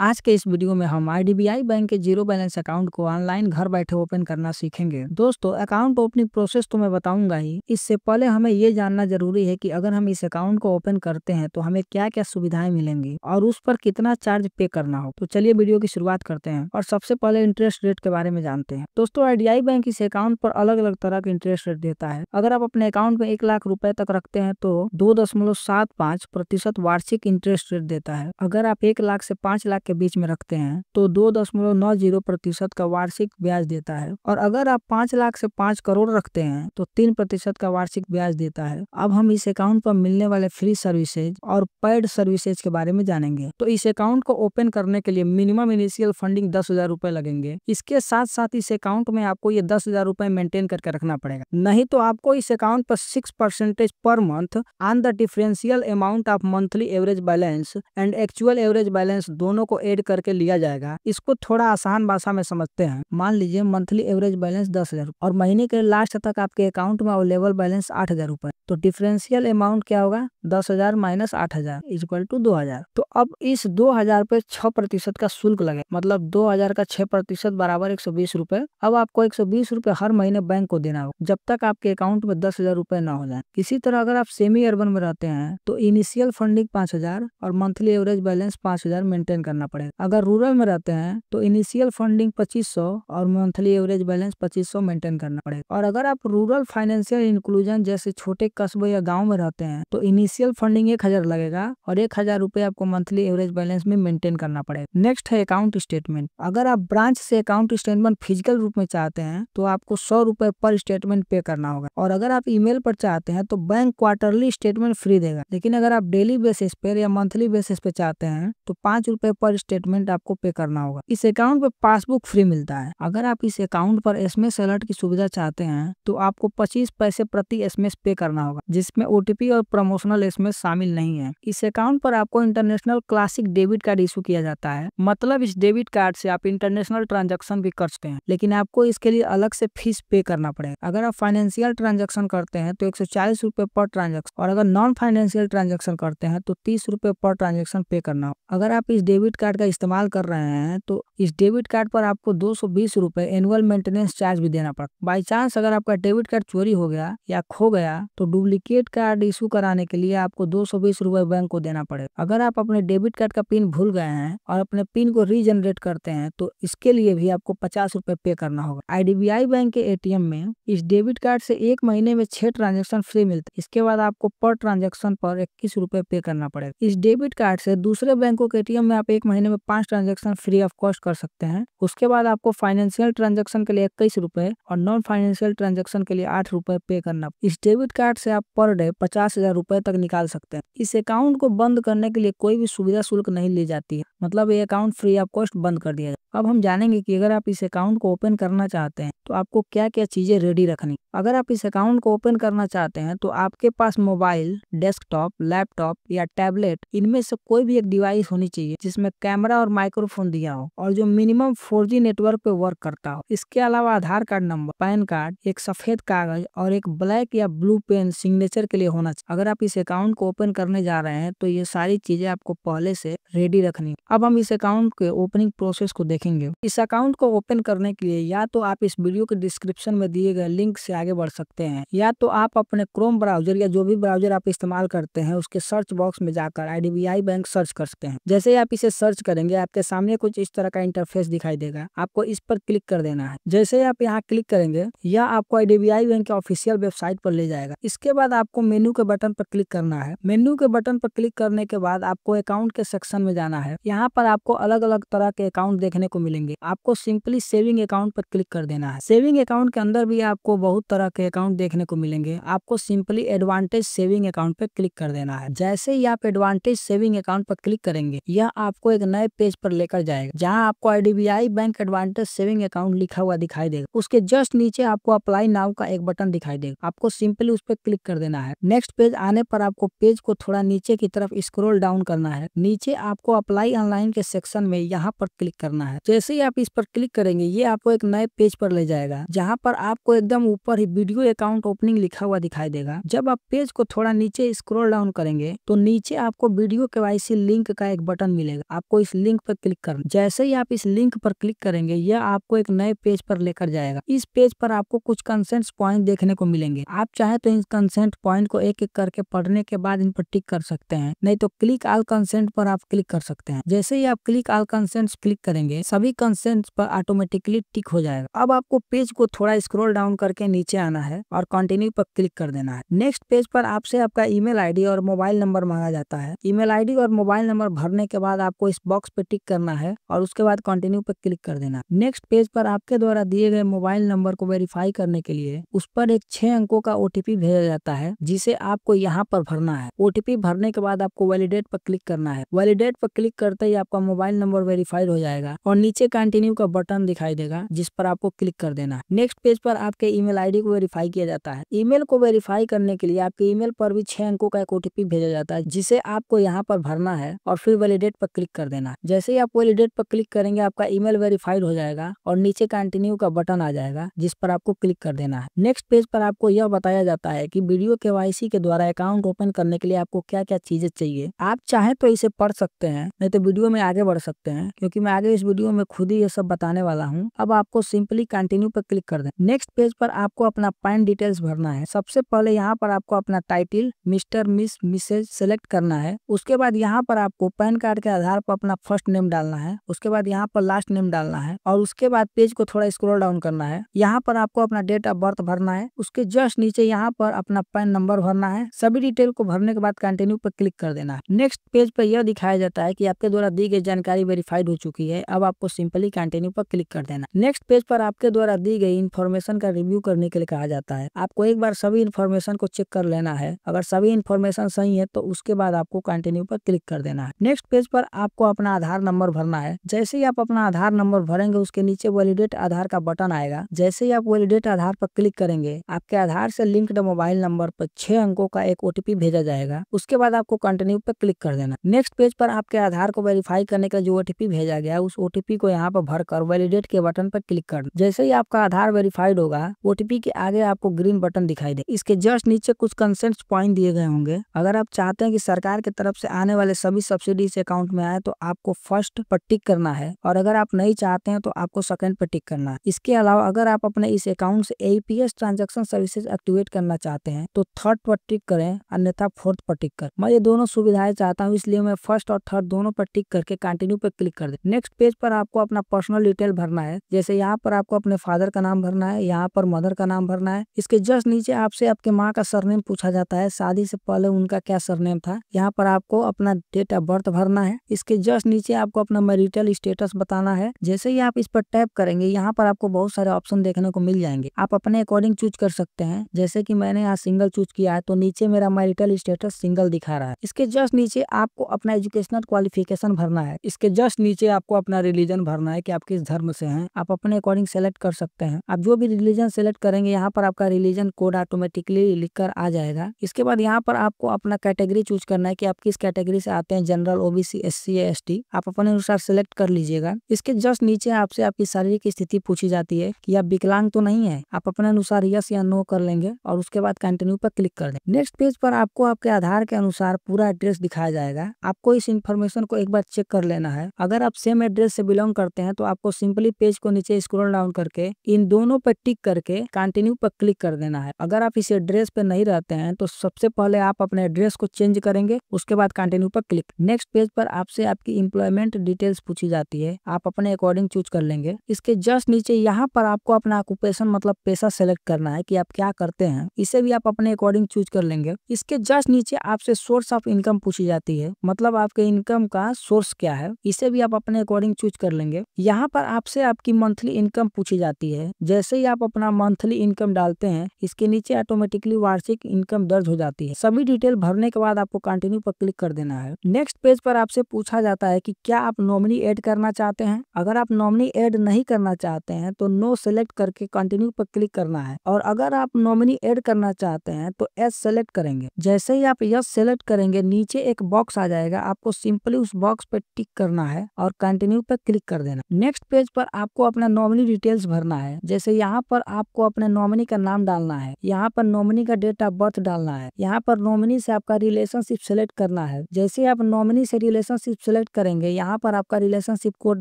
आज के इस वीडियो में हम आईडीबीआई बैंक के जीरो बैलेंस अकाउंट को ऑनलाइन घर बैठे ओपन करना सीखेंगे। दोस्तों, अकाउंट ओपनिंग प्रोसेस तो मैं बताऊंगा ही, इससे पहले हमें ये जानना जरूरी है कि अगर हम इस अकाउंट को ओपन करते हैं तो हमें क्या क्या सुविधाएं मिलेंगी और उस पर कितना चार्ज पे करना हो। तो चलिए वीडियो की शुरुआत करते हैं और सबसे पहले इंटरेस्ट रेट के बारे में जानते हैं। दोस्तों, आईडीबीआई बैंक इस अकाउंट पर अलग अलग तरह के इंटरेस्ट रेट देता है। अगर आप अपने अकाउंट में 1 लाख रुपए तक रखते हैं तो 2.75% वार्षिक इंटरेस्ट रेट देता है। अगर आप 1 लाख से 5 लाख के बीच में रखते हैं तो 2.90% का वार्षिक ब्याज देता है। और अगर आप 5 लाख से 5 करोड़ रखते हैं तो 3% का वार्षिक ब्याज देता है। अब हम इस अकाउंट पर मिलने वाले फ्री सर्विसेज और पेड सर्विसेज के बारे में जानेंगे। तो इस अकाउंट को ओपन करने के लिए मिनिमम इनिशियल फंडिंग 10,000 रुपए लगेंगे। इसके साथ साथ इस अकाउंट में आपको ये 10,000 रुपए मेंटेन करके रखना पड़ेगा, नहीं तो आपको इस अकाउंट पर 6% per month on the differential amount of monthly average balance and actual average balance दोनों को ऐड करके लिया जाएगा। इसको थोड़ा आसान भाषा में समझते हैं। मान लीजिए मंथली एवरेज बैलेंस 10,000 और महीने के लास्ट तक आपके अकाउंट में अवेलेबल बैलेंस 8,000 रुपए, तो डिफरेंशियल अमाउंट क्या होगा? 10,000 माइनस 8,000 इक्वल टू 2,000। तो अब इस 2,000 पे 6% का शुल्क लगे, मतलब 2,000 का 6% बराबर 120 रुपए। अब आपको 120 रुपए हर महीने बैंक को देना होगा जब तक आपके अकाउंट में 10,000 रुपए ना हो जाए। इसी तरह अगर आप सेमी अर्बन में रहते हैं तो इनिशियल फंडिंग 5,000 और मंथली एवरेज बैलेंस 5,000 मेंटेन करना पड़ेगा। अगर रूरल में रहते हैं तो इनिशियल फंडिंग 2,500 और मंथली एवरेज बैलेंस 2,500 मेंटेन करना पड़ेगा। और अगर आप रूरल फाइनेंशियल इंक्लूजन जैसे छोटे कस्बे या गांव में रहते हैं तो इनिशियल फंडिंग 1,000 लगेगा और 1,000 रुपए आपको मंथली एवरेज बैलेंस में मेंटेन करना पड़ेगा। नेक्स्ट है अकाउंट स्टेटमेंट। अगर आप ब्रांच से अकाउंट स्टेटमेंट फिजिकल रूप में चाहते हैं तो आपको 100 रुपए पर स्टेटमेंट पे करना होगा। और अगर आप ईमेल पर चाहते हैं तो बैंक क्वार्टरली स्टेटमेंट फ्री देगा। लेकिन अगर आप डेली बेसिस पे या मंथली बेसिस पे चाहते हैं तो 5 रुपए पर स्टेटमेंट आपको पे करना होगा। इस अकाउंट पे पासबुक फ्री मिलता है। अगर आप इस अकाउंट पर एसएमएस अलर्ट की सुविधा चाहते हैं तो आपको 25 पैसे प्रति एसएमएस पे करना होगा, जिसमें ओटीपी और प्रमोशनल एसएमएस शामिल नहीं है। इस अकाउंट पर आपको international classic debit card issue किया जाता है, मतलब इस डेबिट कार्ड से आप इंटरनेशनल ट्रांजैक्शन भी कर सकते हैं, लेकिन आपको इसके लिए अलग से फीस पे करना पड़ेगा। अगर आप फाइनेंशियल ट्रांजैक्शन करते हैं तो 140 रुपए पर ट्रांजैक्शन, और अगर नॉन फाइनेंशियल ट्रांजैक्शन करते हैं तो 30 रुपए पर ट्रांजैक्शन पे करना होगा। अगर आप इस डेबिट कार्ड का इस्तेमाल कर रहे हैं तो इस डेबिट कार्ड पर आपको 220 रुपए एनुअल मेंटेनेंस चार्ज भी देना पड़ता है। बाई चांस अगर आपका डेबिट कार्ड चोरी हो गया या खो गया तो डुप्लीकेट कार्ड इशू कराने के लिए आपको 220 रुपए बैंक को देना पड़ेगा। अगर आप अपने डेबिट कार्ड का पिन भूल गए हैं और अपने पिन को रीजनरेट करते हैं तो इसके लिए भी आपको 50 रुपए पे करना होगा। आईडीबीआई बैंक के एटीएम में इस डेबिट कार्ड से 1 महीने में 6 ट्रांजेक्शन फ्री मिलते हैं। इसके बाद आपको पर ट्रांजेक्शन पर 21 रुपए पे करना पड़ेगा। इस डेबिट कार्ड से दूसरे बैंकों के एटीएम में आप 1 महीने में 5 ट्रांजेक्शन फ्री ऑफ कॉस्ट कर सकते हैं। उसके बाद आपको फाइनेंशियल ट्रांजैक्शन के लिए 21 रुपए और नॉन फाइनेंशियल ट्रांजैक्शन के लिए 8 रुपए पे करना। इस डेबिट कार्ड से आप पर डे 50,000 रुपए तक निकाल सकते हैं। इस अकाउंट को बंद करने के लिए कोई भी सुविधा शुल्क नहीं ली जाती है, मतलब ये अकाउंट फ्री ऑफ कॉस्ट बंद कर दिया जाए। अब हम जानेंगे कि अगर आप इस अकाउंट को ओपन करना चाहते हैं तो आपको क्या क्या चीजें रेडी रखनी। अगर आप इस अकाउंट को ओपन करना चाहते हैं तो आपके पास मोबाइल, डेस्कटॉप, लैपटॉप या टैबलेट, इनमें से कोई भी एक डिवाइस होनी चाहिए जिसमें कैमरा और माइक्रोफोन दिया हो और जो मिनिमम 4G नेटवर्क पे वर्क करता हो। इसके अलावा आधार कार्ड नंबर, पैन कार्ड, एक सफेद कागज और एक ब्लैक या ब्लू पेन सिग्नेचर के लिए होना चाहिए। अगर आप इस अकाउंट को ओपन करने जा रहे हैं तो ये सारी चीजें आपको पहले से रेडी रखनी। अब हम इस अकाउंट के ओपनिंग प्रोसेस को देखेंगे। इस अकाउंट को ओपन करने के लिए या तो आप इस वीडियो के डिस्क्रिप्शन में दिए गए लिंक से आगे बढ़ सकते हैं, या तो आप अपने क्रोम ब्राउजर या जो भी ब्राउजर आप इस्तेमाल करते हैं उसके सर्च बॉक्स में जाकर आईडीबीआई बैंक सर्च कर सकते हैं। जैसे ही आप इसे सर्च करेंगे आपके सामने कुछ इस तरह का इंटरफेस दिखाई देगा। आपको इस पर क्लिक कर देना है। जैसे ही आप यहाँ क्लिक करेंगे यह आपको आईडीबीआई बैंक के ऑफिशियल वेबसाइट पर ले जाएगा। इसके बाद आपको मेनू के बटन पर क्लिक करना है। मेनू के बटन पर क्लिक करने के बाद आपको अकाउंट के सेक्शन में जाना है। यहाँ पर आपको अलग अलग तरह के अकाउंट देखने को मिलेंगे। आपको सिंपली सेविंग अकाउंट पर क्लिक कर देना है। सेविंग अकाउंट के अंदर भी आपको बहुत तरह के अकाउंट देखने को मिलेंगे। आपको सिंपली एडवांटेज सेविंग अकाउंट पर क्लिक कर देना है। जैसे ही आप एडवांटेज सेविंग अकाउंट पर क्लिक करेंगे यह आपको एक नए पेज पर लेकर जाएगा जहां आपको IDBI bank advantage saving account लिखा हुआ दिखाई देगा। उसके जस्ट नीचे आपको अप्लाई नाउ का एक बटन दिखाई देगा। आपको सिंपली उस पर क्लिक कर देना है। नेक्स्ट पेज आने पर आपको पेज को थोड़ा नीचे की तरफ स्क्रॉल डाउन करना है। नीचे आपको अप्लाई ऑनलाइन के सेक्शन में यहाँ पर क्लिक करना है। जैसे ही आप इस पर क्लिक करेंगे ये आपको एक नए पेज पर ले जाएगा, जहाँ पर आपको एकदम ऊपर ही वीडियो अकाउंट ओपनिंग लिखा हुआ दिखाई देगा। जब आप पेज को थोड़ा नीचे स्क्रॉल डाउन करेंगे तो नीचे आपको वीडियो केवाईसी लिंक का एक बटन मिलेगा, आपको इस लिंक पर क्लिक करना। जैसे ही आप इस लिंक पर क्लिक करेंगे यह आपको एक नए पेज पर लेकर जाएगा। इस पेज पर आपको कुछ कंसेंट पॉइंट देखने को मिलेंगे। आप चाहे तो इन कंसेंट पॉइंट को एक एक करके पढ़ने के बाद इन पर टिक कर सकते हैं, नहीं तो क्लिक ऑल कंसेंट पर आप क्लिक कर सकते हैं। जैसे ही आप क्लिक ऑल कंसेंट क्लिक करेंगे सभी कंसेंट पर ऑटोमेटिकली टिक हो जाएगा। अब आपको पेज को थोड़ा स्क्रॉल डाउन करके नीचे आना है और कंटिन्यू पर क्लिक कर देना है। नेक्स्ट पेज पर आपसे आपका ईमेल आईडी और मोबाइल नंबर मांगा जाता है। ईमेल आईडी और मोबाइल नंबर भरने के बाद आपको इस बॉक्स पे टिक करना है और उसके बाद कंटिन्यू पर क्लिक कर देना। नेक्स्ट पेज पर आपके द्वारा दिए गए मोबाइल नंबर को वेरीफाई करने के लिए उस पर एक 6 अंकों का ओटीपी भेजा जाता है, जिसे आपको यहाँ पर भरना है। ओटीपी भरने के बाद आपको वैलिडेट पर क्लिक करना है। वैलिडेट पर क्लिक करते ही आपका मोबाइल नंबर वेरीफाइड हो जाएगा और नीचे कंटिन्यू का बटन दिखाई देगा, जिस पर आपको क्लिक कर देना है। नेक्स्ट पेज पर आपके ईमेल आईडी को वेरीफाई किया जाता है। ईमेल को वेरीफाई करने के लिए आपके ईमेल पर भी 6 अंकों का एक ओटीपी भेजा जाता है, जिसे आपको यहाँ पर भरना है और फिर वैलिडेट पर क्लिक कर देना है। जैसे ही आप वैलिडेट पर क्लिक करेंगे आपका ईमेल वेरीफाइड हो जाएगा और नीचे कंटिन्यू का बटन आ जाएगा, जिस पर आपको क्लिक कर देना है। नेक्स्ट पेज पर आपको यह बताया जाता है कि वीडियो केवाईसी के द्वारा अकाउंट ओपन करने के लिए आपको क्या क्या चीजें चाहिए। आप चाहे तो इसे पढ़ सकते हैं, नहीं तो वीडियो में आगे बढ़ सकते हैं, क्योंकि मैं आगे इस वीडियो में खुद ही ये सब बताने वाला हूँ। अब आपको सिंपली कंटिन्यू पर क्लिक कर दें। नेक्स्ट पेज पर आपको अपना पैन डिटेल्स भरना है। सबसे पहले यहाँ पर आपको अपना title mister miss missus select करना है। उसके बाद यहाँ पर आपको पैन कार्ड के आधार पर अपना फर्स्ट नेम डालना है। उसके बाद यहाँ पर लास्ट नेम डालना है और उसके बाद पेज को थोड़ा स्क्रॉल डाउन करना है। यहाँ पर आपको अपना डेट ऑफ बर्थ भरना है। उसके जस्ट नीचे यहाँ पर अपना पैन नंबर भरना है। सभी डिटेल को भरने के बाद कंटिन्यू पर क्लिक कर देना है। नेक्स्ट पेज पर यह दिखाया जाता है कि आपके द्वारा दी गई जानकारी वेरीफाइड हो चुकी है। अब आपको सिंपली कंटिन्यू पर क्लिक कर देना। नेक्स्ट पेज पर आपके द्वारा दी गई इन्फॉर्मेशन का रिव्यू करने के लिए कहा जाता है। आपको एक बार सभी इन्फॉर्मेशन को चेक कर लेना है। अगर सभी इन्फॉर्मेशन सही है तो उसके बाद आपको कंटिन्यू पर क्लिक कर देना है। नेक्स्ट पेज पर आपको अपना आधार नंबर भरना है। जैसे ही आप अपना आधार नंबर भरेंगे उसके नीचे वैलिडेट आधार का बटन आएगा। जैसे ही आप वैलिडेट आधार पर क्लिक करेंगे आपके आधार से लिंक्ड मोबाइल नंबर पर 6 अंकों का एक ओटीपी भेजा जाएगा। उसके बाद आपको कंटिन्यू पर क्लिक कर देना। नेक्स्ट पेज पर आपके आधार को वेरीफाई करने का जो ओटीपी भेजा गया उस ओटीपी को यहाँ पर भरकर वैलिडेट के बटन पर क्लिक कर। जैसे ही आपका आधार वेरीफाइड होगा ओटीपी के आगे आपको ग्रीन बटन दिखाई दे। इसके जस्ट नीचे कुछ कंसेंट पॉइंट दिए गए होंगे। अगर आप चाहते हैं कि सरकार की तरफ से आने वाले सभी सब्सिडी इस अकाउंट में आए तो आपको फर्स्ट पर टिक करना है, और अगर आप नहीं चाहते हैं तो आपको सेकंड पर टिक करना है। इसके अलावा अगर आप अपने इस अकाउंट से एपीएस ट्रांजैक्शन सर्विसेज एक्टिवेट करना चाहते हैं तो थर्ड पर टिक करें, अन्यथा फोर्थ पर टिक कर। मैं ये दोनों सुविधाएं चाहता हूँ, इसलिए मैं फर्स्ट और थर्ड दोनों पर टिक करके कंटिन्यू पर क्लिक कर दे। नेक्स्ट पेज पर आपको अपना पर्सनल डिटेल भरना है। जैसे यहाँ पर आपको अपने फादर का नाम भरना है, यहाँ पर मदर का नाम भरना है। इसके जस्ट नीचे आपसे आपके माँ का सरनेम पूछा जाता है, शादी से पहले उनका क्या सरनेम था। यहाँ पर आपको अपना डेट ऑफ बर्थ भरना है। इसके जस्ट नीचे आपको अपना मैरिटल स्टेटस बताना है। जैसे ही आप इस पर टैप करेंगे यहाँ पर आपको बहुत सारे ऑप्शन देखने को मिल जाएंगे। आप अपने अकॉर्डिंग चूज कर सकते हैं। जैसे कि मैंने यहाँ सिंगल चूज किया है तो नीचे मेरा मैरिटल स्टेटस सिंगल दिखा रहा है। इसके जस्ट नीचे आपको अपना एजुकेशनल क्वालिफिकेशन भरना है। इसके जस्ट नीचे आपको अपना रिलीजन भरना है कि आप किस धर्म से हैं। आप अपने अकॉर्डिंग सेलेक्ट कर सकते हैं। आप जो भी रिलीजन सेलेक्ट करेंगे यहाँ पर आपका रिलीजन कोड ऑटोमेटिकली लिखकर आ जाएगा। इसके बाद यहाँ पर आपको अपना कैटेगरी चूज करना है कि आप किस कैटेगरी से आते हैं, जनरल, ओबीसी, एससी या एसटी। आप अपने अनुसार सेलेक्ट कर लीजिएगा। इसके जस्ट नीचे आपसे आपकी शारीरिक स्थिति पूछी जाती है कि आप विकलांग तो नहीं है। आप अपने अनुसार यस या नो कर लेंगे और उसके बाद कंटिन्यू पर क्लिक कर दें। नेक्स्ट पेज पर आपको आपके आधार के अनुसार पूरा एड्रेस दिखाया जाएगा। आपको इस इन्फॉर्मेशन को एक बार चेक कर लेना है। अगर आप सेम एड्रेस से बिलोंग करते हैं तो आपको सिंपली पेज को नीचे स्क्रॉल डाउन करके इन दोनों पर टिक करके कंटिन्यू पर क्लिक कर देना है। अगर आप इस एड्रेस पे नहीं रहते हैं तो सबसे पहले आप अपने एड्रेस को चेंज करेंगे, उसके बाद कंटिन्यू पर क्लिक। नेक्स्ट पेज पर आपसे आपकी एम्प्लॉयमेंट डिटेल्स पूछी जाती है। आप अपने अकॉर्डिंग चूज कर लेंगे। इसके जस्ट नीचे यहाँ पर आपको अपना ऑक्यूपेशन मतलब पेशा सेलेक्ट करना है कि आप क्या करते हैं। इसे भी आप अपने अकॉर्डिंग चूज कर लेंगे। इसके जस्ट नीचे आपसे सोर्स ऑफ इनकम पूछी जाती है, मतलब आपके इनकम का सोर्स क्या है। इसे भी आप अपने अकॉर्डिंग चूज कर लेंगे। यहाँ पर आपसे आपकी मंथली इनकम पूछी जाती है। जैसे ही आप अपना मंथली इनकम डालते हैं इसके नीचे ऑटोमेटिकली वार्षिक इनकम दर्ज हो जाती है। सभी डिटेल भरने के बाद आपको कंटिन्यू पर क्लिक कर देना है। नेक्स्ट पेज पर आपसे पूछा जाता है कि क्या आप नॉमिनी ऐड करना चाहते हैं। अगर आप नॉमिनी ऐड नहीं करना चाहते हैं तो नो सेलेक्ट करके कंटिन्यू पर क्लिक करना है, और अगर आप नॉमिनी ऐड करना चाहते हैं तो एस सेलेक्ट करेंगे। जैसे ही आप यस सेलेक्ट करेंगे नीचे एक बॉक्स आ जाएगा। आपको सिंपली उस बॉक्स पर टिक करना है और कंटिन्यू पर क्लिक कर देना। नेक्स्ट पेज पर आपको अपना नॉमिनी डिटेल्स भरना है। जैसे यहाँ पर आपको अपने नॉमिनी का नाम डालना है, यहाँ पर नॉमिनी का डेट ऑफ बर्थ डालना है, यहाँ पर नॉमिनी से आपका रिलेशनशिप सेलेक्ट करना है। जैसे आप नॉमिनी से रिलेशनशिप सेलेक्ट करेंगे, यहाँ पर आपका रिलेशनशिप कोड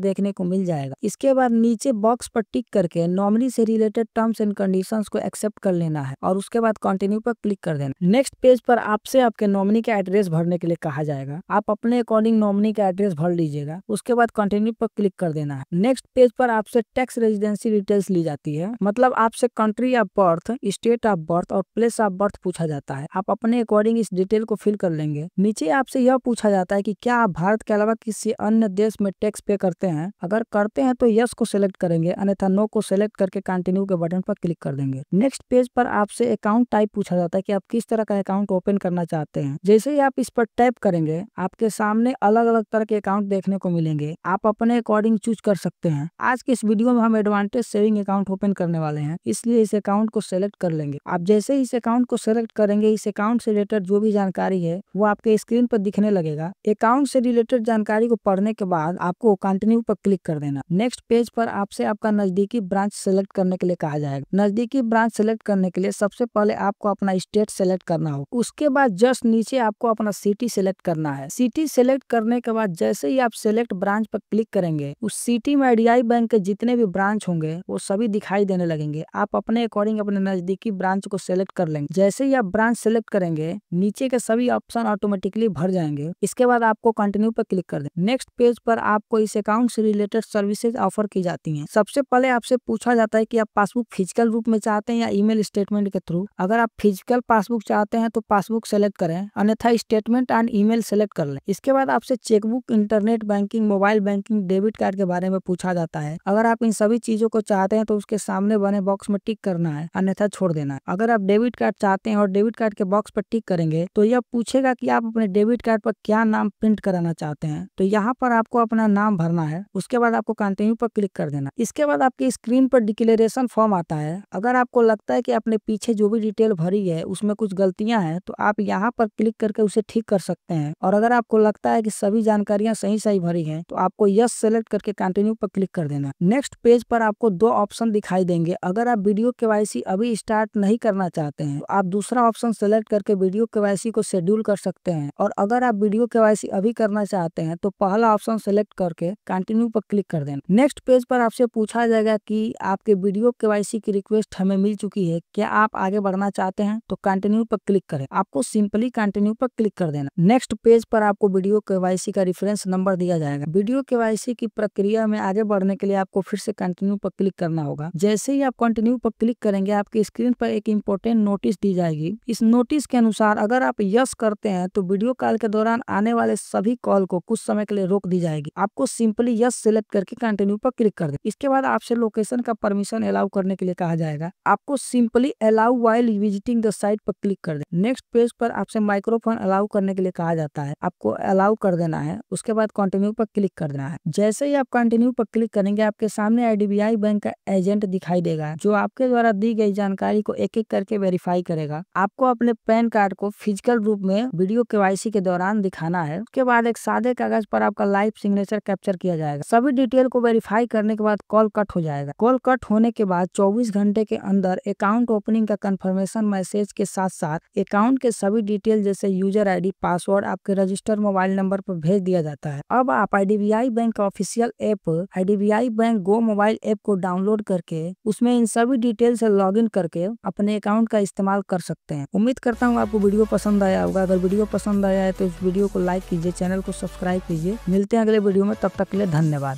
देखने को मिल जाएगा। इसके बाद नीचे बॉक्स पर टिक करके नॉमिनी से रिलेटेड टर्म्स एंड कंडीशंस को एक्सेप्ट कर लेना है और उसके बाद कंटिन्यू पर क्लिक कर देना। नेक्स्ट पेज पर आपसे आपके नॉमिनी का एड्रेस भरने के लिए कहा जाएगा। आप अपने अकॉर्डिंग नॉमिनी का एड्रेस भर लीजिएगा, उसके बाद कंटिन्यू पर क्लिक कर देना है। नेक्स्ट पेज पर आपसे टैक्स रेजिडेंसी डिटेल्स ली जाती है, मतलब आपसे country of birth, state of birth और प्लेस ऑफ बर्थ पूछा जाता है। आप अपने अकॉर्डिंग इस डिटेल को फिल कर लेंगे। नीचे आपसे यह पूछा जाता है कि क्या आप भारत के अलावा किसी अन्य देश में टैक्स पे करते हैं। अगर करते हैं तो यस को सिलेक्ट करेंगे, अन्यथा नो को सिलेक्ट करके कंटिन्यू के बटन पर क्लिक कर देंगे। नेक्स्ट पेज पर आपसे अकाउंट टाइप पूछा जाता है कि आप किस तरह का अकाउंट ओपन करना चाहते हैं। जैसे ही आप इस पर टैप करेंगे, आपके सामने अलग अलग तरह के अकाउंट देखने को मिलेंगे। आप अपने अकॉर्डिंग चूज कर सकते हैं। आज के इस वीडियो में हम एडवांटेज सेविंग अकाउंट ओपन करने वाले हैं, इसलिए इस अकाउंट को सिलेक्ट कर लेंगे। आप जैसे ही इस अकाउंट को सिलेक्ट करेंगे, इस अकाउंट से रिलेटेड जो भी जानकारी है वो आपके स्क्रीन पर दिखने लगेगा। अकाउंट से रिलेटेड जानकारी को पढ़ने के बाद आपको कंटिन्यू पर क्लिक कर देना। नेक्स्ट पेज पर आपसे आपका नजदीकी ब्रांच सेलेक्ट करने के लिए कहा जाएगा। नजदीकी ब्रांच सेलेक्ट करने के लिए सबसे पहले आपको अपना स्टेट सेलेक्ट करना होगा। उसके बाद जस्ट नीचे आपको अपना सिटी सेलेक्ट करना है। सिटी सेलेक्ट करने के बाद जैसे ही आप सेलेक्ट ब्रांच पर क्लिक करेंगे, उस सिटी में आईडीबीआई बैंक के जितने भी ब्रांच होंगे वो सभी दिखाई देने लगेंगे। आप अपने अकॉर्डिंग अपने नजदीकी ब्रांच को सेलेक्ट कर लेंगे। जैसे ही आप ब्रांच सेलेक्ट करेंगे, नीचे के सभी ऑप्शन ऑटोमेटिकली भर जाएंगे। इसके बाद आपको कंटिन्यू पर क्लिक कर दें। नेक्स्ट पेज पर आपको इस अकाउंट से रिलेटेड सर्विसेज ऑफर की जाती हैं। सबसे पहले आपसे पूछा जाता है कि आप पासबुक फिजिकल रूप में चाहते हैं या ईमेल स्टेटमेंट के थ्रू। अगर आप फिजिकल पासबुक चाहते हैं तो पासबुक सेलेक्ट करें, अन्यथा स्टेटमेंट एंड ईमेल सेलेक्ट कर लें। इसके बाद आपसे chequebook, internet banking, mobile banking, debit card के बारे में पूछा जाता है। अगर आप इन सभी चीजों को चाहते हैं तो उसके सामने बने बॉक्स में टिक करना है, अन्यथा छोड़ देना है। अगर आप डेबिट कार्ड चाहते हैं और डेबिट कार्ड के बॉक्स पर टिक करेंगे तो यह पूछेगा कि आप अपने डेबिट कार्ड पर क्या नाम प्रिंट कराना चाहते हैं। तो यहाँ पर आपको अपना नाम भरना है, उसके बाद आपको कंटिन्यू पर क्लिक कर देना। इसके बाद आपकी स्क्रीन पर डिक्लेरेशन फॉर्म आता है। अगर आपको लगता है कि आपने पीछे जो भी डिटेल भरी है उसमें कुछ गलतियां हैं तो आप यहाँ पर क्लिक करके उसे ठीक कर सकते हैं। और अगर आपको लगता है कि सभी जानकारियां सही सही भरी हैं तो आपको यस सेलेक्ट करके कंटिन्यू पर क्लिक कर देना। नेक्स्ट पेज पर आपको दो ऑप्शन दिखाई देंगे। अगर आप वीडियो केवाईसी अभी स्टार्ट नहीं करना चाहते हैं तो आप दूसरा ऑप्शन सेलेक्ट करके वीडियो केवाईसी को शेड्यूल कर सकते हैं, और अगर आप वीडियो केवाईसी अभी करना चाहते हैं तो पहला ऑप्शन सेलेक्ट करके कंटिन्यू पर क्लिक कर देना। नेक्स्ट पेज पर आपसे पूछा जाएगा कि आपके वीडियो केवाईसी की रिक्वेस्ट हमें मिल चुकी है, क्या आप आगे बढ़ना चाहते हैं, तो कंटिन्यू पर क्लिक करें। आपको सिंपली कंटिन्यू पर क्लिक कर देना। नेक्स्ट पेज पर आपको वीडियो केवाईसी का रेफरेंस नंबर दिया जाएगा। वीडियो केवाईसी की प्रक्रिया में आगे बढ़ने के लिए आपको फिर से कंटिन्यू पर क्लिक करना होगा। जैसे ही आप कंटिन्यू पर क्लिक करेंगे, आपकी स्क्रीन पर एक इंपॉर्टेंट नोटिस दी जाएगी। इस नोटिस के अनुसार अगर आप यस करते हैं तो वीडियो कॉल के दौरान आने वाले सभी कॉल को कुछ समय के लिए रोक दी जाएगी। आपको सिंपली यस सिलेक्ट करके कंटिन्यू पर क्लिक कर दें। इसके बाद आपसे लोकेशन का परमिशन अलाउ करने के लिए कहा जाएगा। आपको simply allow while visiting the site पर क्लिक कर दें। नेक्स्ट पेज पर आपसे माइक्रोफोन अलाउ करने के लिए कहा जाता है, आपको अलाउ कर देना है। उसके बाद कंटिन्यू पर क्लिक कर देना है। जैसे ही आप कंटिन्यू पर क्लिक करेंगे, आपके सामने आईडीबीआई बैंक का एजेंट दिखाई देगा जो आपके द्वारा दी गई जानकारी को एक एक करके वेरीफाई करेगा। आपको अपने पैन कार्ड को फिजिकल रूप में वीडियो केवाईसी के दौरान दिखाना है। उसके बाद एक सादे कागज पर आपका लाइव सिग्नेचर कैप्चर किया जाएगा। सभी डिटेल को वेरीफाई करने के बाद कॉल कट हो जाएगा। कॉल कट होने के बाद 24 घंटे के अंदर अकाउंट ओपनिंग का कंफर्मेशन मैसेज के साथ साथ अकाउंट के सभी डिटेल जैसे यूजर आईडी, पासवर्ड आपके रजिस्टर्ड मोबाइल नंबर पर भेज दिया जाता है। अब आप आईडीबीआई बैंक का ऑफिशियल ऐप आईडीबीआई बैंक गो मोबाइल ऐप को डाउनलोड करके उसमें इन सभी डिटेल से लॉगिन करके अपने अकाउंट का इस्तेमाल कर सकते हैं। उम्मीद करता हूँ आपको वीडियो पसंद आया होगा। अगर वीडियो पसंद आया है तो इस वीडियो को लाइक कीजिए, चैनल को सब्सक्राइब कीजिए। मिलते हैं अगले वीडियो में, तब तक के लिए धन्यवाद।